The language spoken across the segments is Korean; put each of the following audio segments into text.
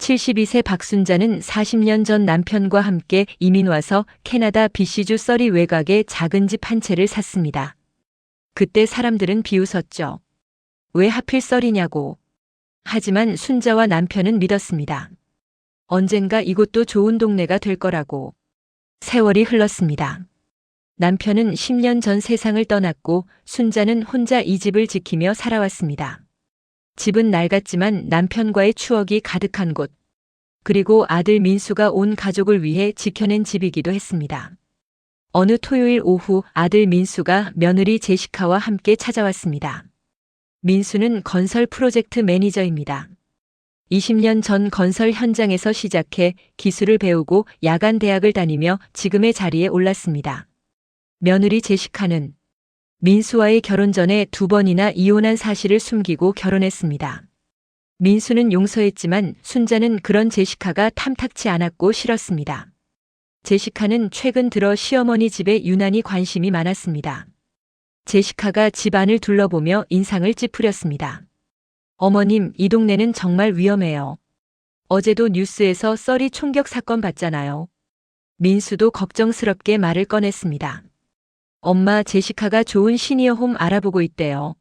72세 박순자는 40년 전 남편과 함께 이민 와서 캐나다 BC주 서리 외곽에 작은 집 한 채를 샀습니다. 그때 사람들은 비웃었죠. 왜 하필 서리냐고. 하지만 순자와 남편은 믿었습니다. 언젠가 이곳도 좋은 동네가 될 거라고. 세월이 흘렀습니다. 남편은 10년 전 세상을 떠났고 순자는 혼자 이 집을 지키며 살아왔습니다. 집은 낡았지만 남편과의 추억이 가득한 곳, 그리고 아들 민수가 온 가족을 위해 지켜낸 집이기도 했습니다. 어느 토요일 오후 아들 민수가 며느리 제시카와 함께 찾아왔습니다. 민수는 건설 프로젝트 매니저입니다. 20년 전 건설 현장에서 시작해 기술을 배우고 야간 대학을 다니며 지금의 자리에 올랐습니다. 며느리 제시카는 민수와의 결혼 전에 2번이나 이혼한 사실을 숨기고 결혼했습니다. 민수는 용서했지만 순자는 그런 제시카가 탐탁치 않았고 싫었습니다. 제시카는 최근 들어 시어머니 집에 유난히 관심이 많았습니다. 제시카가 집 안을 둘러보며 인상을 찌푸렸습니다. 어머님, 이 동네는 정말 위험해요. 어제도 뉴스에서 서리 총격 사건 봤잖아요. 민수도 걱정스럽게 말을 꺼냈습니다. 엄마, 제시카가 좋은 시니어홈 알아보고 있대요.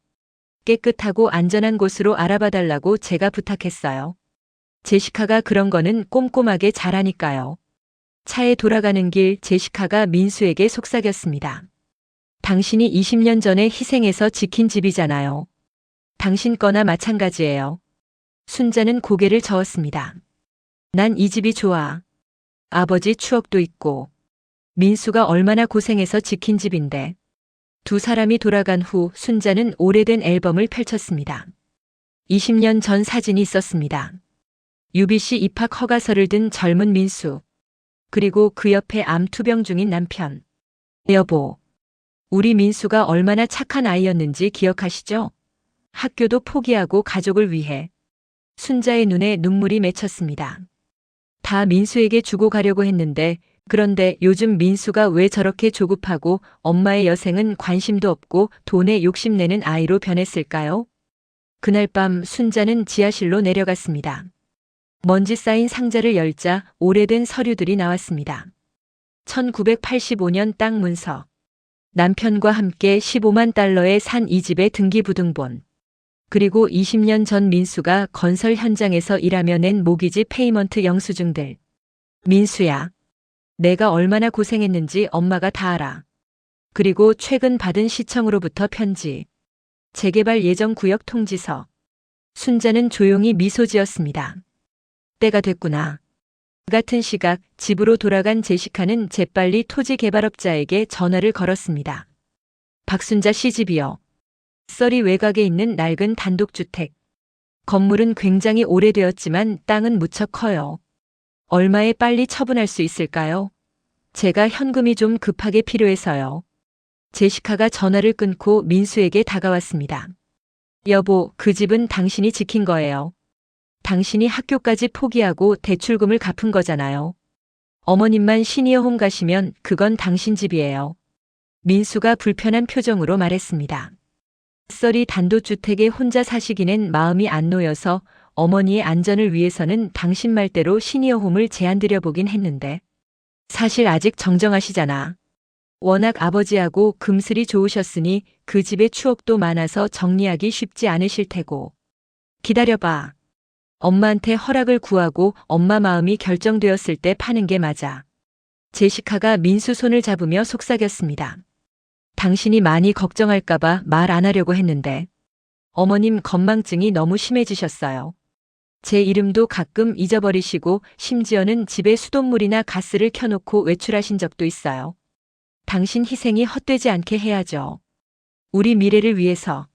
깨끗하고 안전한 곳으로 알아봐달라고 제가 부탁했어요. 제시카가 그런 거는 꼼꼼하게 잘하니까요. 차에 돌아가는 길 제시카가 민수에게 속삭였습니다. 당신이 20년 전에 희생해서 지킨 집이잖아요. 당신 거나 마찬가지예요. 순자는 고개를 저었습니다. 난 이 집이 좋아. 아버지 추억도 있고. 민수가 얼마나 고생해서 지킨 집인데. 두 사람이 돌아간 후 순자는 오래된 앨범을 펼쳤습니다. 20년 전 사진이 있었습니다. UBC 입학 허가서를 든 젊은 민수. 그리고 그 옆에 암 투병 중인 남편. 여보, 우리 민수가 얼마나 착한 아이였는지 기억하시죠? 학교도 포기하고 가족을 위해. 순자의 눈에 눈물이 맺혔습니다. 다 민수에게 주고 가려고 했는데 그런데 요즘 민수가 왜 저렇게 조급하고 엄마의 여생은 관심도 없고 돈에 욕심내는 아이로 변했을까요? 그날 밤 순자는 지하실로 내려갔습니다. 먼지 쌓인 상자를 열자 오래된 서류들이 나왔습니다. 1985년 땅 문서. 남편과 함께 15만 달러에 산 이 집의 등기부등본. 그리고 20년 전 민수가 건설 현장에서 일하며 낸 모기지 페이먼트 영수증들. 민수야. 내가 얼마나 고생했는지 엄마가 다 알아. 그리고 최근 받은 시청으로부터 편지. 재개발 예정 구역 통지서. 순자는 조용히 미소 지었습니다. 때가 됐구나. 같은 시각 집으로 돌아간 제시카는 재빨리 토지 개발업자에게 전화를 걸었습니다. 박순자 씨 집이요. 서리 외곽에 있는 낡은 단독주택. 건물은 굉장히 오래되었지만 땅은 무척 커요. 얼마에 빨리 처분할 수 있을까요? 제가 현금이 좀 급하게 필요해서요. 제시카가 전화를 끊고 민수에게 다가왔습니다. 여보, 그 집은 당신이 지킨 거예요. 당신이 학교까지 포기하고 대출금을 갚은 거잖아요. 어머님만 시니어홈 가시면 그건 당신 집이에요. 민수가 불편한 표정으로 말했습니다. 서리 단독주택에 혼자 사시기는 마음이 안 놓여서 어머니의 안전을 위해서는 당신 말대로 시니어홈을 제안드려 보긴 했는데 사실 아직 정정하시잖아. 워낙 아버지하고 금슬이 좋으셨으니 그 집의 추억도 많아서 정리하기 쉽지 않으실 테고. 기다려봐. 엄마한테 허락을 구하고 엄마 마음이 결정되었을 때 파는 게 맞아. 제시카가 민수 손을 잡으며 속삭였습니다. 당신이 많이 걱정할까봐 말 안 하려고 했는데 어머님 건망증이 너무 심해지셨어요. 제 이름도 가끔 잊어버리시고 심지어는 집에 수돗물이나 가스를 켜놓고 외출하신 적도 있어요. 당신 희생이 헛되지 않게 해야죠. 우리 미래를 위해서.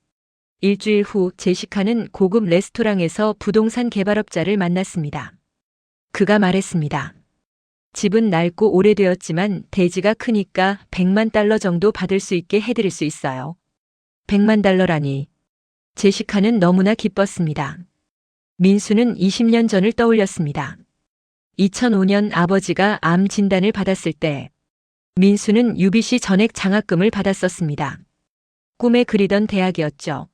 일주일 후 제시카는 고급 레스토랑에서 부동산 개발업자를 만났습니다. 그가 말했습니다. 집은 낡고 오래되었지만 대지가 크니까 100만 달러 정도 받을 수 있게 해드릴 수 있어요. 100만 달러라니. 제시카는 너무나 기뻤습니다. 민수는 20년 전을 떠올렸습니다. 2005년 아버지가 암 진단을 받았을 때 민수는 UBC 전액 장학금을 받았었습니다. 꿈에 그리던 대학이었죠.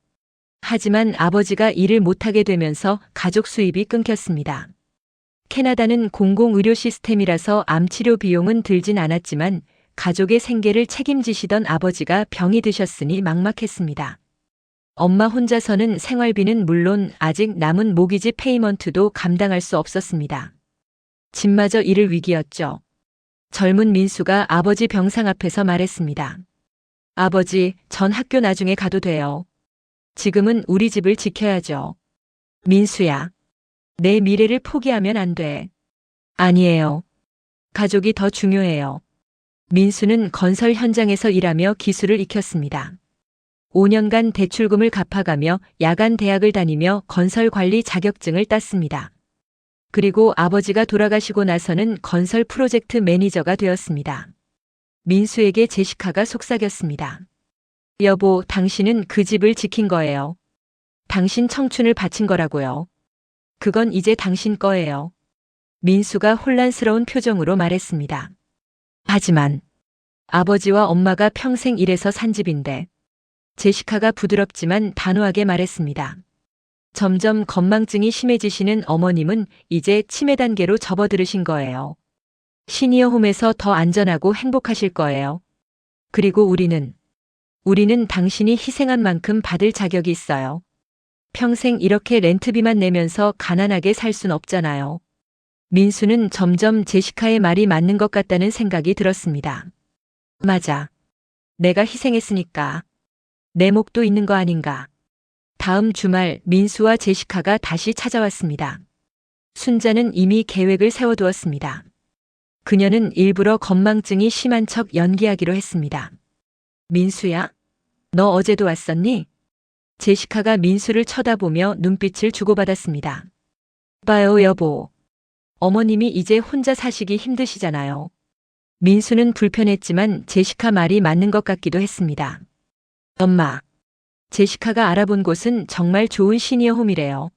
하지만 아버지가 일을 못하게 되면서 가족 수입이 끊겼습니다. 캐나다는 공공의료 시스템이라서 암 치료 비용은 들진 않았지만 가족의 생계를 책임지시던 아버지가 병이 드셨으니 막막했습니다. 엄마 혼자서는 생활비는 물론 아직 남은 모기지 페이먼트도 감당할 수 없었습니다. 집마저 잃을 위기였죠. 젊은 민수가 아버지 병상 앞에서 말했습니다. 아버지, 전 학교 나중에 가도 돼요. 지금은 우리 집을 지켜야죠. 민수야, 내 미래를 포기하면 안 돼. 아니에요. 가족이 더 중요해요. 민수는 건설 현장에서 일하며 기술을 익혔습니다. 5년간 대출금을 갚아가며 야간 대학을 다니며 건설 관리 자격증을 땄습니다. 그리고 아버지가 돌아가시고 나서는 건설 프로젝트 매니저가 되었습니다. 민수에게 제시카가 속삭였습니다. 여보, 당신은 그 집을 지킨 거예요. 당신 청춘을 바친 거라고요. 그건 이제 당신 거예요. 민수가 혼란스러운 표정으로 말했습니다. 하지만 아버지와 엄마가 평생 일해서 산 집인데. 제시카가 부드럽지만 단호하게 말했습니다. 점점 건망증이 심해지시는 어머님은 이제 치매 단계로 접어들으신 거예요. 시니어 홈에서 더 안전하고 행복하실 거예요. 그리고 우리는 당신이 희생한 만큼 받을 자격이 있어요. 평생 이렇게 렌트비만 내면서 가난하게 살 순 없잖아요. 민수는 점점 제시카의 말이 맞는 것 같다는 생각이 들었습니다. 맞아. 내가 희생했으니까. 내 몫도 있는 거 아닌가. 다음 주말 민수와 제시카가 다시 찾아왔습니다. 순자는 이미 계획을 세워두었습니다. 그녀는 일부러 건망증이 심한 척 연기하기로 했습니다. 민수야, 너 어제도 왔었니? 제시카가 민수를 쳐다보며 눈빛을 주고받았습니다. 봐요, 여보. 어머님이 이제 혼자 사시기 힘드시잖아요. 민수는 불편했지만 제시카 말이 맞는 것 같기도 했습니다. 엄마, 제시카가 알아본 곳은 정말 좋은 시니어 홈이래요.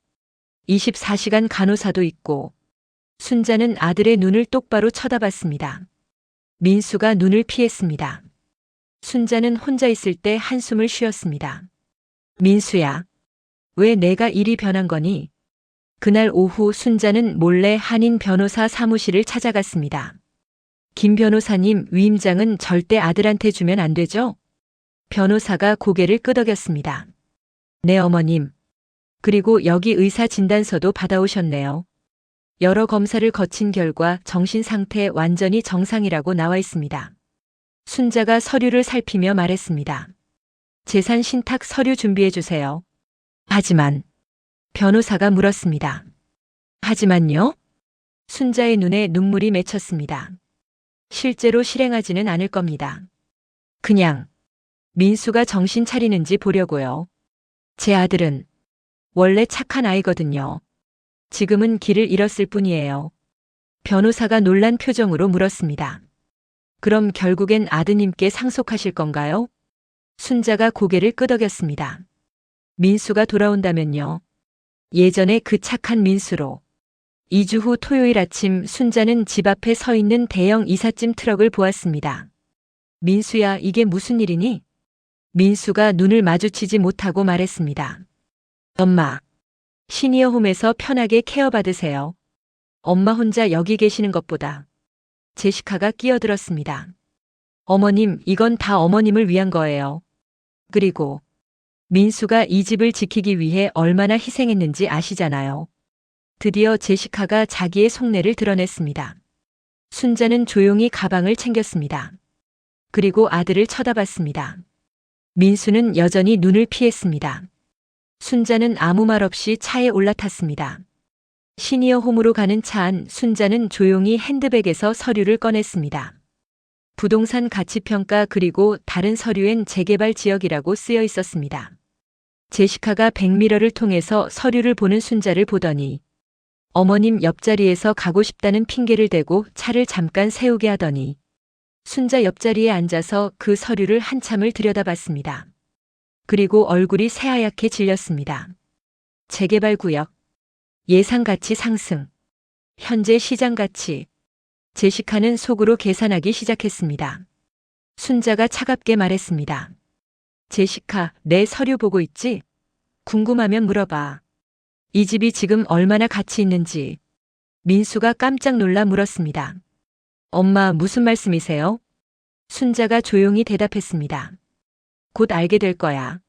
24시간 간호사도 있고. 순자는 아들의 눈을 똑바로 쳐다봤습니다. 민수가 눈을 피했습니다. 순자는 혼자 있을 때 한숨을 쉬었습니다. 민수야, 왜 내가 일이 변한 거니? 그날 오후 순자는 몰래 한인 변호사 사무실을 찾아갔습니다. 김 변호사님, 위임장은 절대 아들한테 주면 안 되죠? 변호사가 고개를 끄덕였습니다. 네, 어머님. 그리고 여기 의사 진단서도 받아오셨네요. 여러 검사를 거친 결과 정신 상태 완전히 정상이라고 나와 있습니다. 순자가 서류를 살피며 말했습니다. 재산 신탁 서류 준비해 주세요. 하지만 변호사가 물었습니다. 하지만요? 순자의 눈에 눈물이 맺혔습니다. 실제로 실행하지는 않을 겁니다. 그냥 민수가 정신 차리는지 보려고요. 제 아들은 원래 착한 아이거든요. 지금은 길을 잃었을 뿐이에요. 변호사가 놀란 표정으로 물었습니다. 그럼 결국엔 아드님께 상속하실 건가요? 순자가 고개를 끄덕였습니다. 민수가 돌아온다면요. 예전에 그 착한 민수로. 2주 후 토요일 아침 순자는 집 앞에 서 있는 대형 이삿짐 트럭을 보았습니다. 민수야, 이게 무슨 일이니? 민수가 눈을 마주치지 못하고 말했습니다. 엄마, 시니어 홈에서 편하게 케어받으세요. 엄마 혼자 여기 계시는 것보다. 제시카가 끼어들었습니다. 어머님, 이건 다 어머님을 위한 거예요. 그리고 민수가 이 집을 지키기 위해 얼마나 희생했는지 아시잖아요. 드디어 제시카가 자기의 속내를 드러냈습니다. 순자는 조용히 가방을 챙겼습니다. 그리고 아들을 쳐다봤습니다. 민수는 여전히 눈을 피했습니다. 순자는 아무 말 없이 차에 올라탔습니다. 시니어 홈으로 가는 차 안 순자는 조용히 핸드백에서 서류를 꺼냈습니다. 부동산 가치평가 그리고 다른 서류엔 재개발 지역이라고 쓰여 있었습니다. 제시카가 백미러를 통해서 서류를 보는 순자를 보더니 어머님 옆자리에서 가고 싶다는 핑계를 대고 차를 잠깐 세우게 하더니 순자 옆자리에 앉아서 그 서류를 한참을 들여다봤습니다. 그리고 얼굴이 새하얗게 질렸습니다. 재개발 구역, 예상 가치 상승, 현재 시장 가치. 제시카는 속으로 계산하기 시작했습니다. 순자가 차갑게 말했습니다. 제시카, 내 서류 보고 있지? 궁금하면 물어봐. 이 집이 지금 얼마나 가치 있는지. 민수가 깜짝 놀라 물었습니다. 엄마, 무슨 말씀이세요? 순자가 조용히 대답했습니다. 곧 알게 될 거야.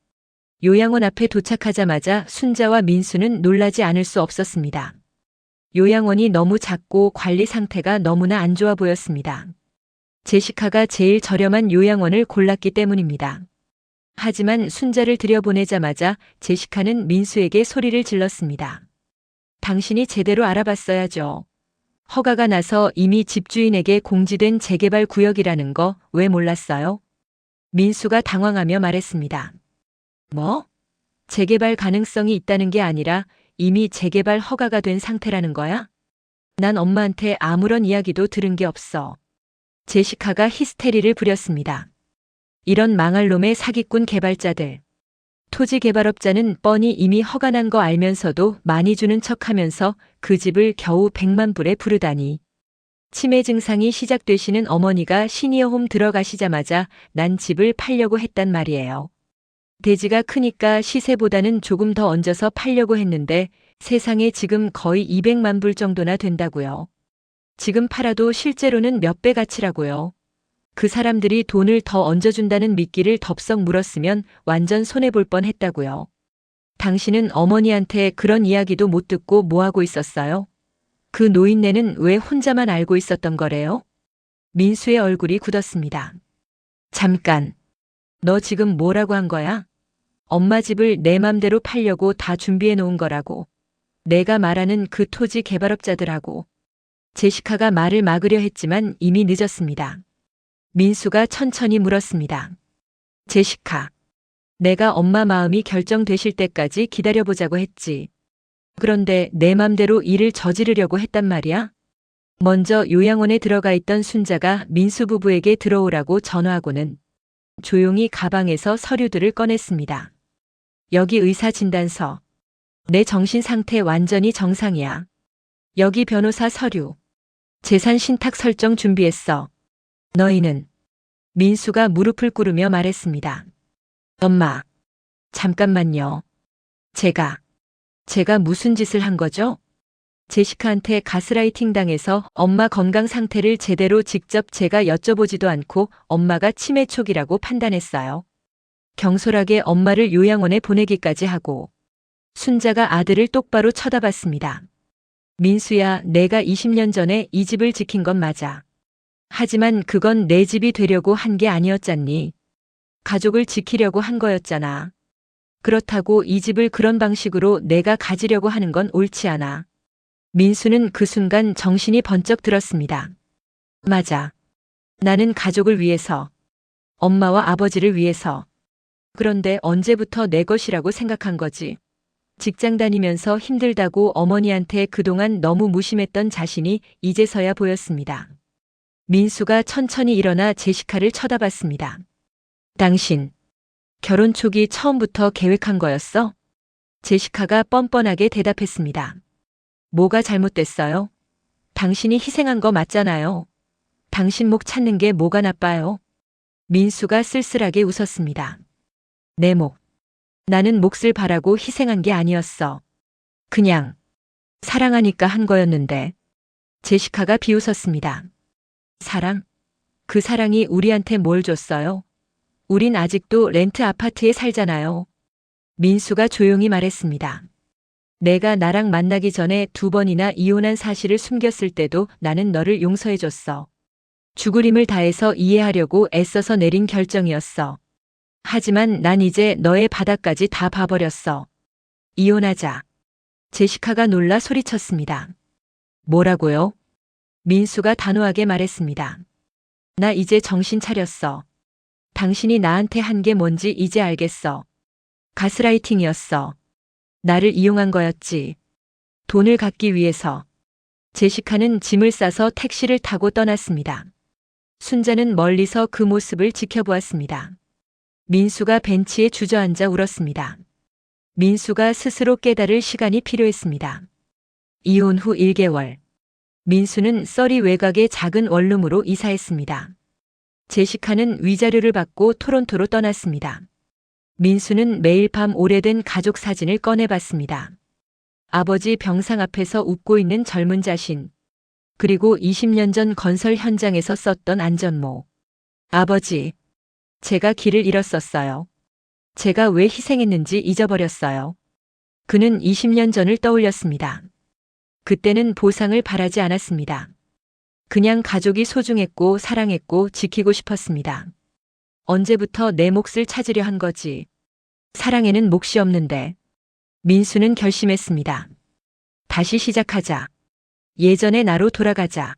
요양원 앞에 도착하자마자 순자와 민수는 놀라지 않을 수 없었습니다. 요양원이 너무 작고 관리 상태가 너무나 안 좋아 보였습니다. 제시카가 제일 저렴한 요양원을 골랐기 때문입니다. 하지만 순자를 들여보내자마자 제시카는 민수에게 소리를 질렀습니다. 당신이 제대로 알아봤어야죠. 허가가 나서 이미 집주인에게 공지된 재개발 구역이라는 거 왜 몰랐어요? 민수가 당황하며 말했습니다. 뭐? 재개발 가능성이 있다는 게 아니라 이미 재개발 허가가 된 상태라는 거야? 난 엄마한테 아무런 이야기도 들은 게 없어. 제시카가 히스테리를 부렸습니다. 이런 망할 놈의 사기꾼 개발자들. 토지 개발업자는 뻔히 이미 허가 난 거 알면서도 많이 주는 척하면서 그 집을 겨우 100만 불에 부르다니. 치매 증상이 시작되시는 어머니가 시니어홈 들어가시자마자 난 집을 팔려고 했단 말이에요. 대지가 크니까 시세보다는 조금 더 얹어서 팔려고 했는데 세상에 지금 거의 200만 불 정도나 된다고요. 지금 팔아도 실제로는 몇 배 가치라고요. 그 사람들이 돈을 더 얹어준다는 미끼를 덥석 물었으면 완전 손해볼 뻔했다고요. 당신은 어머니한테 그런 이야기도 못 듣고 뭐하고 있었어요? 그 노인네는 왜 혼자만 알고 있었던 거래요? 민수의 얼굴이 굳었습니다. 잠깐. 너 지금 뭐라고 한 거야? 엄마 집을 내 맘대로 팔려고 다 준비해 놓은 거라고. 내가 말하는 그 토지 개발업자들하고. 제시카가 말을 막으려 했지만 이미 늦었습니다. 민수가 천천히 물었습니다. 제시카. 내가 엄마 마음이 결정되실 때까지 기다려보자고 했지. 그런데 내 맘대로 일을 저지르려고 했단 말이야? 먼저 요양원에 들어가 있던 순자가 민수 부부에게 들어오라고 전화하고는 조용히 가방에서 서류들을 꺼냈습니다. 여기 의사 진단서. 내 정신 상태 완전히 정상이야. 여기 변호사 서류. 재산 신탁 설정 준비했어. 너희는. 민수가 무릎을 꿇으며 말했습니다. 엄마. 잠깐만요. 제가 무슨 짓을 한 거죠? 제시카한테 가스라이팅 당해서 엄마 건강 상태를 제대로 직접 제가 여쭤보지도 않고 엄마가 치매 초기라고 판단했어요. 경솔하게 엄마를 요양원에 보내기까지 하고. 순자가 아들을 똑바로 쳐다봤습니다. 민수야, 내가 20년 전에 이 집을 지킨 건 맞아. 하지만 그건 내 집이 되려고 한 게 아니었잖니. 가족을 지키려고 한 거였잖아. 그렇다고 이 집을 그런 방식으로 내가 가지려고 하는 건 옳지 않아. 민수는 그 순간 정신이 번쩍 들었습니다. 맞아. 나는 가족을 위해서, 엄마와 아버지를 위해서. 그런데 언제부터 내 것이라고 생각한 거지? 직장 다니면서 힘들다고 어머니한테 그동안 너무 무심했던 자신이 이제서야 보였습니다. 민수가 천천히 일어나 제시카를 쳐다봤습니다. 당신, 결혼 초기 처음부터 계획한 거였어? 제시카가 뻔뻔하게 대답했습니다. 뭐가 잘못됐어요? 당신이 희생한 거 맞잖아요. 당신 목 찾는 게 뭐가 나빠요? 민수가 쓸쓸하게 웃었습니다. 내 목. 나는 몫을 바라고 희생한 게 아니었어. 그냥 사랑하니까 한 거였는데. 제시카가 비웃었습니다. 사랑? 그 사랑이 우리한테 뭘 줬어요? 우린 아직도 렌트 아파트에 살잖아요. 민수가 조용히 말했습니다. 내가 나랑 만나기 전에 2번이나 이혼한 사실을 숨겼을 때도 나는 너를 용서해줬어. 죽을 힘을 다해서 이해하려고 애써서 내린 결정이었어. 하지만 난 이제 너의 바닥까지 다 봐버렸어. 이혼하자. 제시카가 놀라 소리쳤습니다. 뭐라고요? 민수가 단호하게 말했습니다. 나 이제 정신 차렸어. 당신이 나한테 한 게 뭔지 이제 알겠어. 가스라이팅이었어. 나를 이용한 거였지. 돈을 갚기 위해서. 제시카는 짐을 싸서 택시를 타고 떠났습니다. 순자는 멀리서 그 모습을 지켜보았습니다. 민수가 벤치에 주저앉아 울었습니다. 민수가 스스로 깨달을 시간이 필요했습니다. 이혼 후 1개월. 민수는 서리 외곽의 작은 원룸으로 이사했습니다. 제시카는 위자료를 받고 토론토로 떠났습니다. 민수는 매일 밤 오래된 가족 사진을 꺼내봤습니다. 아버지 병상 앞에서 웃고 있는 젊은 자신, 그리고 20년 전 건설 현장에서 썼던 안전모. 아버지, 제가 길을 잃었었어요. 제가 왜 희생했는지 잊어버렸어요. 그는 20년 전을 떠올렸습니다. 그때는 보상을 바라지 않았습니다. 그냥 가족이 소중했고 사랑했고 지키고 싶었습니다. 언제부터 내 몫을 찾으려 한 거지? 사랑에는 몫이 없는데. 민수는 결심했습니다. 다시 시작하자. 예전의 나로 돌아가자.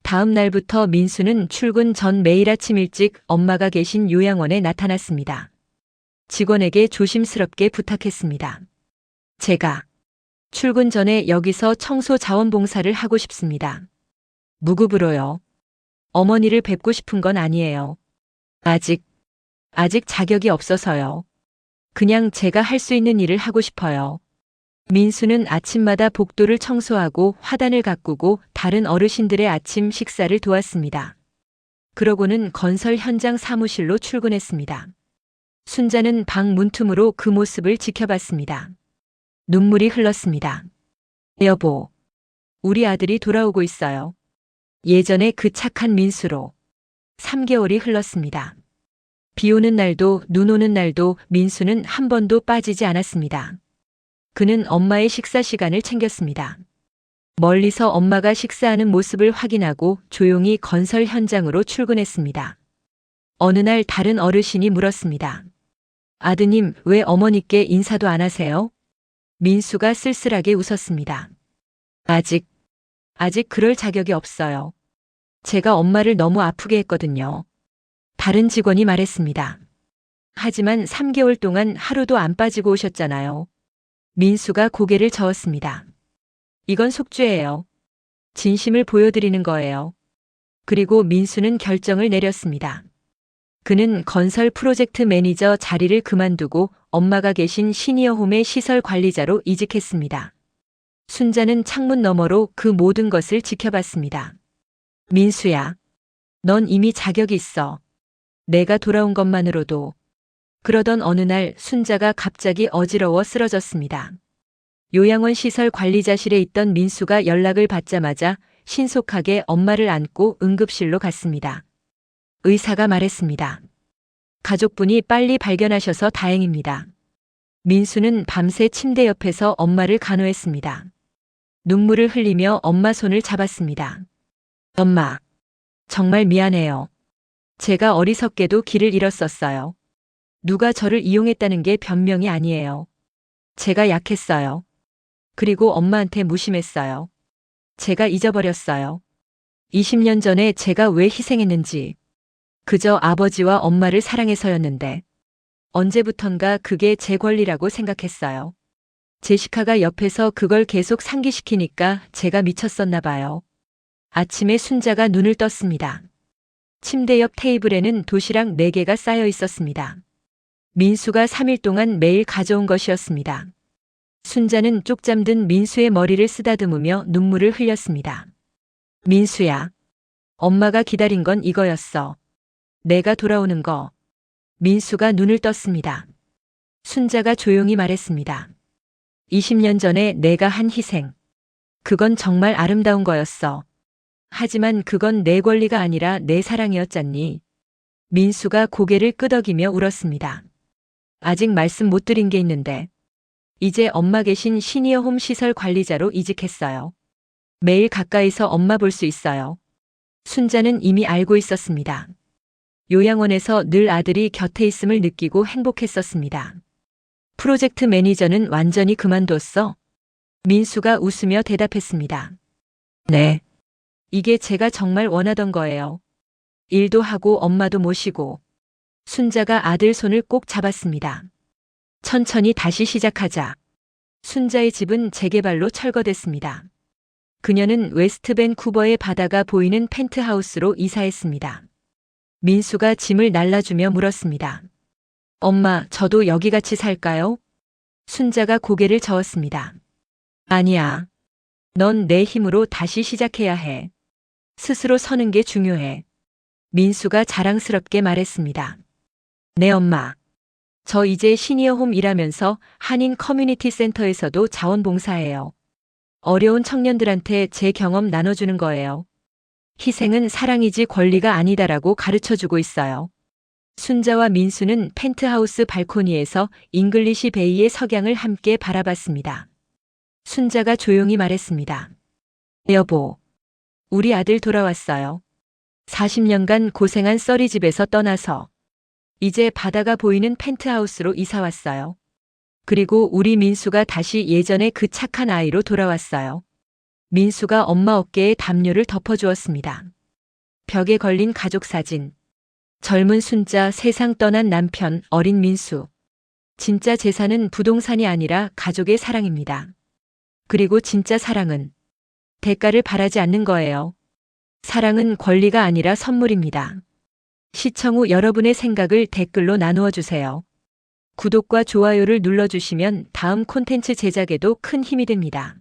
다음 날부터 민수는 출근 전 매일 아침 일찍 엄마가 계신 요양원에 나타났습니다. 직원에게 조심스럽게 부탁했습니다. 제가 출근 전에 여기서 청소 자원봉사를 하고 싶습니다. 무급으로요. 어머니를 뵙고 싶은 건 아니에요. 아직 자격이 없어서요. 그냥 제가 할 수 있는 일을 하고 싶어요. 민수는 아침마다 복도를 청소하고 화단을 가꾸고 다른 어르신들의 아침 식사를 도왔습니다. 그러고는 건설 현장 사무실로 출근했습니다. 순자는 방 문틈으로 그 모습을 지켜봤습니다. 눈물이 흘렀습니다. 여보, 우리 아들이 돌아오고 있어요. 예전에 그 착한 민수로. 3개월이 흘렀습니다. 비 오는 날도 눈 오는 날도 민수는 한 번도 빠지지 않았습니다. 그는 엄마의 식사 시간을 챙겼습니다. 멀리서 엄마가 식사하는 모습을 확인하고 조용히 건설 현장으로 출근했습니다. 어느 날 다른 어르신이 물었습니다. 아드님, 왜 어머니께 인사도 안 하세요? 민수가 쓸쓸하게 웃었습니다. 아직 그럴 자격이 없어요. 제가 엄마를 너무 아프게 했거든요. 다른 직원이 말했습니다. 하지만 3개월 동안 하루도 안 빠지고 오셨잖아요. 민수가 고개를 저었습니다. 이건 속죄예요. 진심을 보여드리는 거예요. 그리고 민수는 결정을 내렸습니다. 그는 건설 프로젝트 매니저 자리를 그만두고 엄마가 계신 시니어홈의 시설 관리자로 이직했습니다. 순자는 창문 너머로 그 모든 것을 지켜봤습니다. 민수야, 넌 이미 자격이 있어. 내가 돌아온 것만으로도. 그러던 어느 날 순자가 갑자기 어지러워 쓰러졌습니다. 요양원 시설 관리자실에 있던 민수가 연락을 받자마자 신속하게 엄마를 안고 응급실로 갔습니다. 의사가 말했습니다. 가족분이 빨리 발견하셔서 다행입니다. 민수는 밤새 침대 옆에서 엄마를 간호했습니다. 눈물을 흘리며 엄마 손을 잡았습니다. 엄마, 정말 미안해요. 제가 어리석게도 길을 잃었었어요. 누가 저를 이용했다는 게 변명이 아니에요. 제가 약했어요. 그리고 엄마한테 무심했어요. 제가 잊어버렸어요. 20년 전에 제가 왜 희생했는지. 그저 아버지와 엄마를 사랑해서였는데 언제부턴가 그게 제 권리라고 생각했어요. 제시카가 옆에서 그걸 계속 상기시키니까 제가 미쳤었나 봐요. 아침에 순자가 눈을 떴습니다. 침대 옆 테이블에는 도시락 4개가 쌓여 있었습니다. 민수가 3일 동안 매일 가져온 것이었습니다. 순자는 쪽잠 든 민수의 머리를 쓰다듬으며 눈물을 흘렸습니다. 민수야, 엄마가 기다린 건 이거였어. 내가 돌아오는 거. 민수가 눈을 떴습니다. 순자가 조용히 말했습니다. 20년 전에 내가 한 희생. 그건 정말 아름다운 거였어. 하지만 그건 내 권리가 아니라 내 사랑이었잖니. 민수가 고개를 끄덕이며 울었습니다. 아직 말씀 못 드린 게 있는데. 이제 엄마 계신 시니어홈 시설 관리자로 이직했어요. 매일 가까이서 엄마 볼 수 있어요. 순자는 이미 알고 있었습니다. 요양원에서 늘 아들이 곁에 있음을 느끼고 행복했었습니다. 프로젝트 매니저는 완전히 그만뒀어? 민수가 웃으며 대답했습니다. 네. 이게 제가 정말 원하던 거예요. 일도 하고 엄마도 모시고. 순자가 아들 손을 꼭 잡았습니다. 천천히 다시 시작하자. 순자의 집은 재개발로 철거됐습니다. 그녀는 웨스트 밴쿠버의 바다가 보이는 펜트하우스로 이사했습니다. 민수가 짐을 날라주며 물었습니다. 엄마, 저도 여기 같이 살까요? 순자가 고개를 저었습니다. 아니야. 넌 내 힘으로 다시 시작해야 해. 스스로 서는 게 중요해. 민수가 자랑스럽게 말했습니다. 네, 엄마. 저 이제 시니어홈 일하면서 한인 커뮤니티 센터에서도 자원봉사해요. 어려운 청년들한테 제 경험 나눠주는 거예요. 희생은 사랑이지 권리가 아니다라고 가르쳐주고 있어요. 순자와 민수는 펜트하우스 발코니에서 잉글리시 베이의 석양을 함께 바라봤습니다. 순자가 조용히 말했습니다. 여보, 우리 아들 돌아왔어요. 40년간 고생한 써리집에서 떠나서 이제 바다가 보이는 펜트하우스로 이사 왔어요. 그리고 우리 민수가 다시 예전의 그 착한 아이로 돌아왔어요. 민수가 엄마 어깨에 담요를 덮어주었습니다. 벽에 걸린 가족 사진. 젊은 순자, 세상 떠난 남편, 어린 민수. 진짜 재산은 부동산이 아니라 가족의 사랑입니다. 그리고 진짜 사랑은 대가를 바라지 않는 거예요. 사랑은 권리가 아니라 선물입니다. 시청 후 여러분의 생각을 댓글로 나누어 주세요. 구독과 좋아요를 눌러주시면 다음 콘텐츠 제작에도 큰 힘이 됩니다.